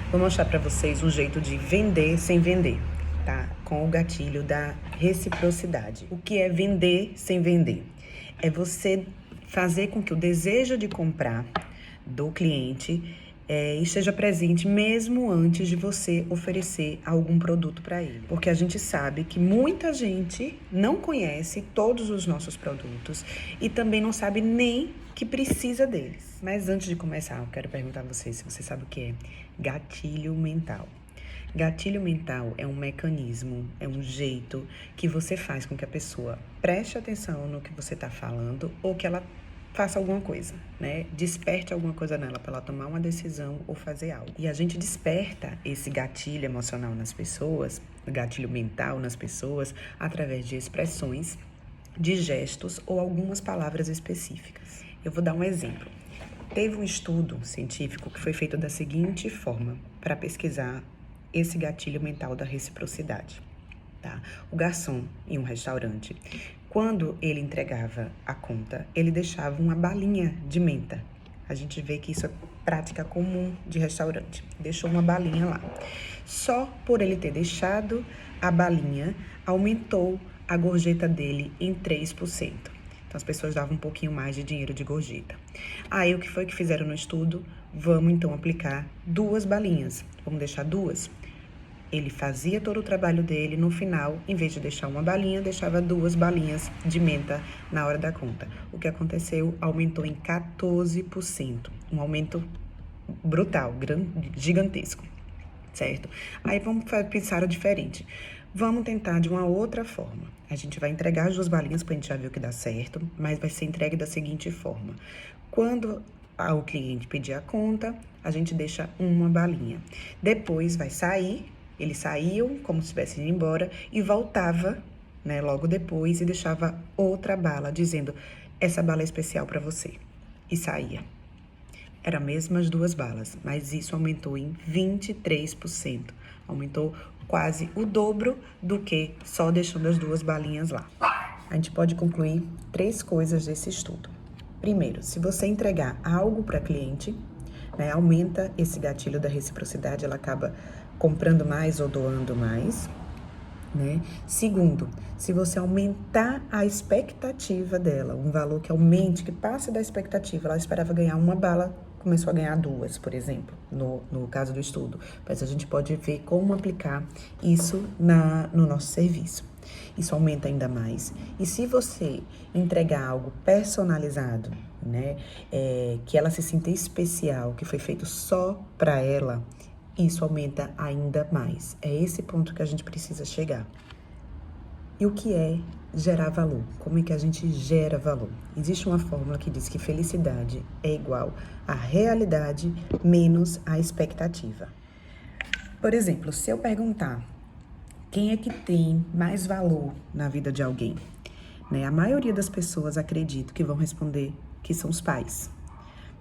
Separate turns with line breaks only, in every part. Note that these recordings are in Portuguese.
Vou mostrar para vocês um jeito de vender sem vender, tá? Com o gatilho da reciprocidade. O que é vender sem vender? É você fazer com que o desejo de comprar do cliente esteja presente mesmo antes de você oferecer algum produto para ele. Porque a gente sabe que muita gente não conhece todos os nossos produtos e também não sabe nem que precisa deles. Mas antes de começar, eu quero perguntar a vocês se você sabe o que é gatilho mental. Gatilho mental é um mecanismo, é um jeito que você faz com que a pessoa preste atenção no que você está falando ou que ela faça alguma coisa, né? Desperte alguma coisa nela para ela tomar uma decisão ou fazer algo. E a gente desperta esse gatilho emocional nas pessoas, o gatilho mental nas pessoas, através de expressões, de gestos ou algumas palavras específicas. Eu vou dar um exemplo. Teve um estudo científico que foi feito da seguinte forma, para pesquisar esse gatilho mental da reciprocidade. Tá? O garçom em um restaurante, quando ele entregava a conta, ele deixava uma balinha de menta. A gente vê que isso é prática comum de restaurante. Deixou uma balinha lá. Só por ele ter deixado a balinha, aumentou a gorjeta dele em 3%. Então, as pessoas davam um pouquinho mais de dinheiro de gorjeta. Aí, o que foi que fizeram no estudo? Vamos, então, aplicar 2 balinhas. Vamos deixar 2? Ele fazia todo o trabalho dele, no final, em vez de deixar uma balinha, deixava 2 balinhas de menta na hora da conta. O que aconteceu? Aumentou em 14%. Um aumento brutal, gigantesco, certo? Aí vamos pensar diferente. Vamos tentar de uma outra forma. A gente vai entregar as 2 balinhas, porque a gente já viu que dá certo, mas vai ser entregue da seguinte forma. Quando o cliente pedir a conta, a gente deixa uma balinha. Depois vai sair, eles saíam como se estivessem indo embora e voltava, né, logo depois e deixava outra bala, dizendo, essa bala é especial para você. E saía. Eram as mesmas 2 balas, mas isso aumentou em 23%. Aumentou quase o dobro do que só deixando as 2 balinhas lá. A gente pode concluir 3 coisas desse estudo. Primeiro, se você entregar algo para cliente, né, aumenta esse gatilho da reciprocidade, ela acaba comprando mais ou doando mais, né? Segundo, se você aumentar a expectativa dela, um valor que aumente, que passe da expectativa, ela esperava ganhar uma bala, começou a ganhar 2, por exemplo, no caso do estudo. Mas a gente pode ver como aplicar isso no nosso serviço. Isso aumenta ainda mais. E se você entregar algo personalizado, né, que ela se sinta especial, que foi feito só para ela, isso aumenta ainda mais. É esse ponto que a gente precisa chegar. E o que é gerar valor? Como é que a gente gera valor? Existe uma fórmula que diz que felicidade é igual à realidade menos a expectativa. Por exemplo, se eu perguntar quem é que tem mais valor na vida de alguém, né? A maioria das pessoas acredita que vão responder que são os pais.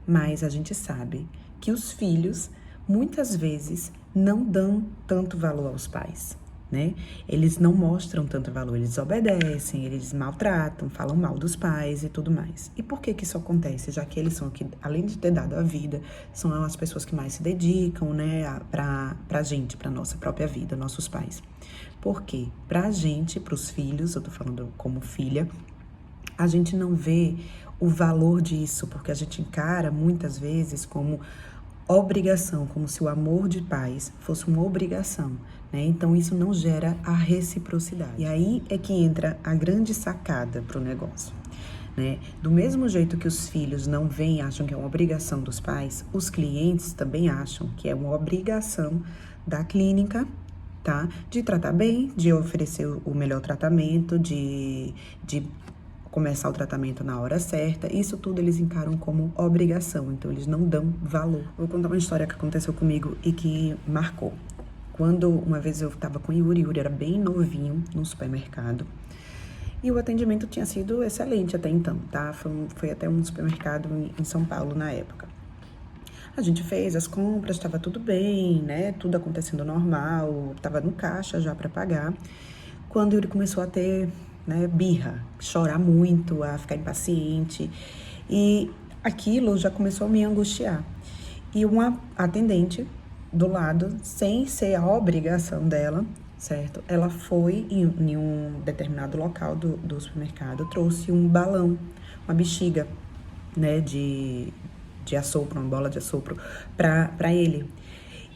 Mas a gente sabe que os filhos muitas vezes não dão tanto valor aos pais, né? Eles não mostram tanto valor, eles obedecem, eles maltratam, falam mal dos pais e tudo mais. E por que que isso acontece? Já que eles são que, além de ter dado a vida, são as pessoas que mais se dedicam, né, pra gente, pra nossa própria vida, nossos pais. Porque pra gente, pros filhos, eu tô falando como filha, a gente não vê o valor disso, porque a gente encara muitas vezes como obrigação, como se o amor de pais fosse uma obrigação, né? Então isso não gera a reciprocidade. E aí é que entra a grande sacada para o negócio, né? Do mesmo jeito que os filhos não veem, acham que é uma obrigação dos pais, os clientes também acham que é uma obrigação da clínica, tá? De tratar bem, de oferecer o melhor tratamento, de começar o tratamento na hora certa, isso tudo eles encaram como obrigação, então eles não dão valor. Vou contar uma história que aconteceu comigo e que marcou. Quando uma vez eu estava com o Yuri era bem novinho no supermercado, e o atendimento tinha sido excelente até então, tá? Foi até um supermercado em São Paulo na época. A gente fez as compras, estava tudo bem, né? Tudo acontecendo normal, estava no caixa já para pagar. Quando o Yuri começou a ter, né, birra, chorar muito, a ficar impaciente, e aquilo já começou a me angustiar. E uma atendente do lado, sem ser a obrigação dela, certo? Ela foi em um determinado local do supermercado, trouxe um balão, uma bexiga, né, de assopro, uma bola de assopro, pra ele.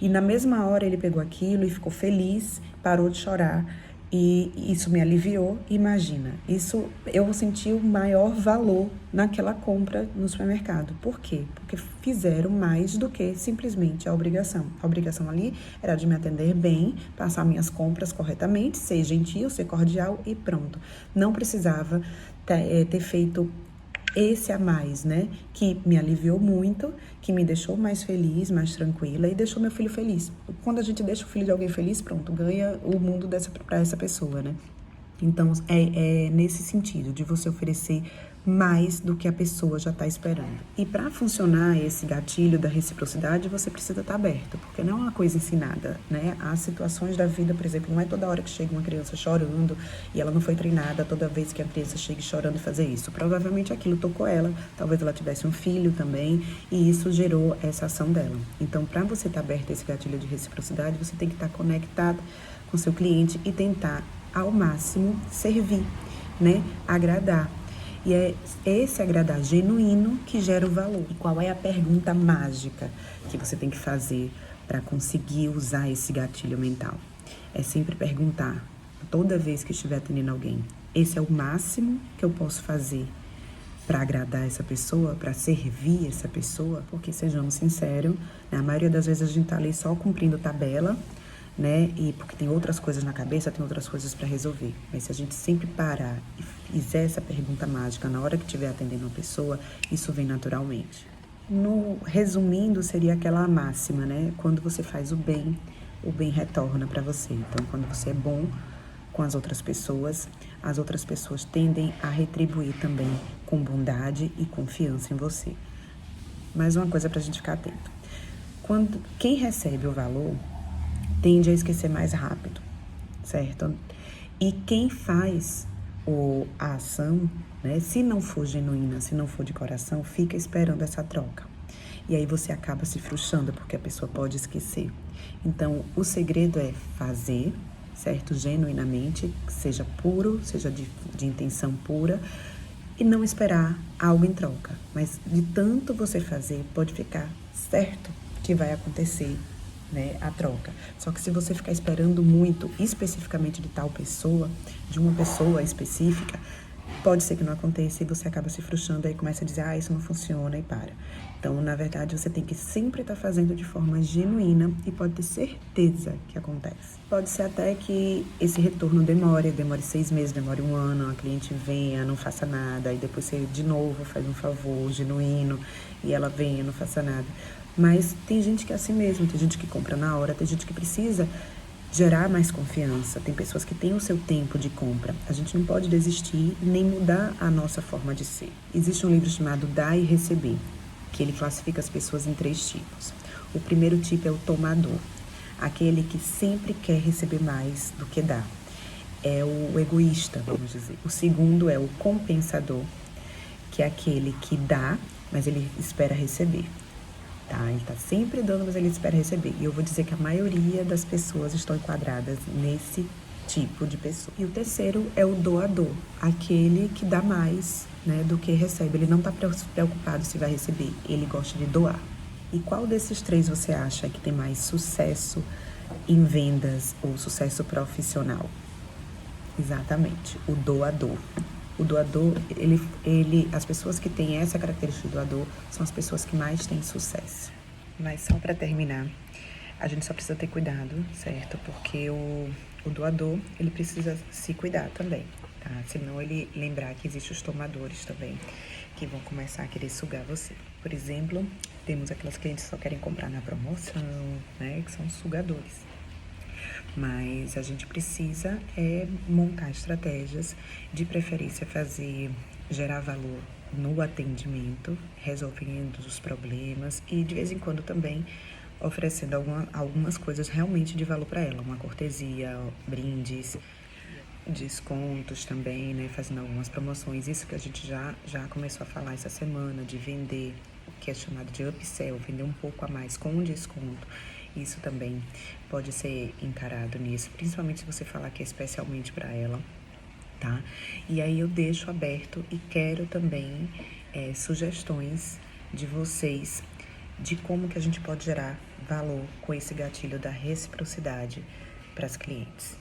E na mesma hora ele pegou aquilo e ficou feliz, parou de chorar. E isso me aliviou. Imagina, isso eu senti o maior valor naquela compra no supermercado. Por quê? Porque fizeram mais do que simplesmente a obrigação. A obrigação ali era de me atender bem, passar minhas compras corretamente, ser gentil, ser cordial e pronto. Não precisava ter feito esse a mais, né? Que me aliviou muito, que me deixou mais feliz, mais tranquila e deixou meu filho feliz. Quando a gente deixa o filho de alguém feliz, pronto, ganha o mundo para essa pessoa, né? Então, é nesse sentido, de você oferecer mais do que a pessoa já está esperando. E para funcionar esse gatilho da reciprocidade, você precisa estar aberto, porque não é uma coisa ensinada, né? Há situações da vida, por exemplo, não é toda hora que chega uma criança chorando e ela não foi treinada toda vez que a criança chega chorando fazer isso. Provavelmente aquilo tocou ela, talvez ela tivesse um filho também, e isso gerou essa ação dela. Então, para você estar aberto a esse gatilho de reciprocidade, você tem que estar conectado com seu cliente e tentar ao máximo servir, né? Agradar. E é esse agradar genuíno que gera o valor. E qual é a pergunta mágica que você tem que fazer para conseguir usar esse gatilho mental? É sempre perguntar, toda vez que estiver atendendo alguém, esse é o máximo que eu posso fazer para agradar essa pessoa, para servir essa pessoa? Porque, sejamos sinceros, né, a maioria das vezes a gente tá ali só cumprindo tabela, né? E porque tem outras coisas na cabeça, tem outras coisas para resolver. Mas se a gente sempre parar e fizer essa pergunta mágica na hora que estiver atendendo uma pessoa, isso vem naturalmente. No resumindo, seria aquela máxima, né? Quando você faz o bem retorna para você. Então, quando você é bom com as outras pessoas tendem a retribuir também com bondade e confiança em você. Mais uma coisa para a gente ficar atento. Quem recebe o valor tende a esquecer mais rápido, certo? E quem faz a ação, né, se não for genuína, se não for de coração, fica esperando essa troca. E aí você acaba se frustrando, porque a pessoa pode esquecer. Então, o segredo é fazer, certo? Genuinamente, seja puro, seja de intenção pura, e não esperar algo em troca. Mas de tanto você fazer, pode ficar certo que vai acontecer, né, a troca. Só que se você ficar esperando muito, especificamente de tal pessoa, de uma pessoa específica, pode ser que não aconteça e você acaba se frustrando, aí começa a dizer, isso não funciona e para. Então, na verdade, você tem que sempre estar fazendo de forma genuína e pode ter certeza que acontece. Pode ser até que esse retorno demore 6 meses, demore 1 ano, a cliente venha, não faça nada, e depois você de novo faz um favor genuíno e ela venha, não faça nada. Mas tem gente que é assim mesmo, tem gente que compra na hora, tem gente que precisa gerar mais confiança, tem pessoas que têm o seu tempo de compra. A gente não pode desistir nem mudar a nossa forma de ser. Existe um livro chamado Dar e Receber, que ele classifica as pessoas em 3 tipos. O primeiro tipo é o tomador, aquele que sempre quer receber mais do que dá. É o egoísta, vamos dizer. O segundo é o compensador, que é aquele que dá, mas ele espera receber. Tá? Ele está sempre dando, mas ele espera receber. E eu vou dizer que a maioria das pessoas estão enquadradas nesse tipo de pessoa. E o terceiro é o doador, aquele que dá mais, né, do que recebe. Ele não está preocupado se vai receber, ele gosta de doar. E qual desses 3 você acha que tem mais sucesso em vendas ou sucesso profissional? Exatamente, o doador. O doador, as pessoas que têm essa característica de doador são as pessoas que mais têm sucesso. Mas só para terminar, a gente só precisa ter cuidado, certo? Porque o doador, ele precisa se cuidar também, tá? Senão ele lembrar que existem os tomadores também, que vão começar a querer sugar você. Por exemplo, temos aquelas clientes que só querem comprar na promoção, né? Que são os sugadores. Mas a gente precisa montar estratégias, de preferência gerar valor no atendimento, resolvendo os problemas e de vez em quando também oferecendo algumas coisas realmente de valor para ela, uma cortesia, brindes, descontos também, né, fazendo algumas promoções, isso que a gente já começou a falar essa semana, de vender, que é chamado de upsell, vender um pouco a mais com um desconto. Isso também pode ser encarado nisso, principalmente se você falar que é especialmente para ela, tá? E aí eu deixo aberto e quero também sugestões de vocês de como que a gente pode gerar valor com esse gatilho da reciprocidade para as clientes.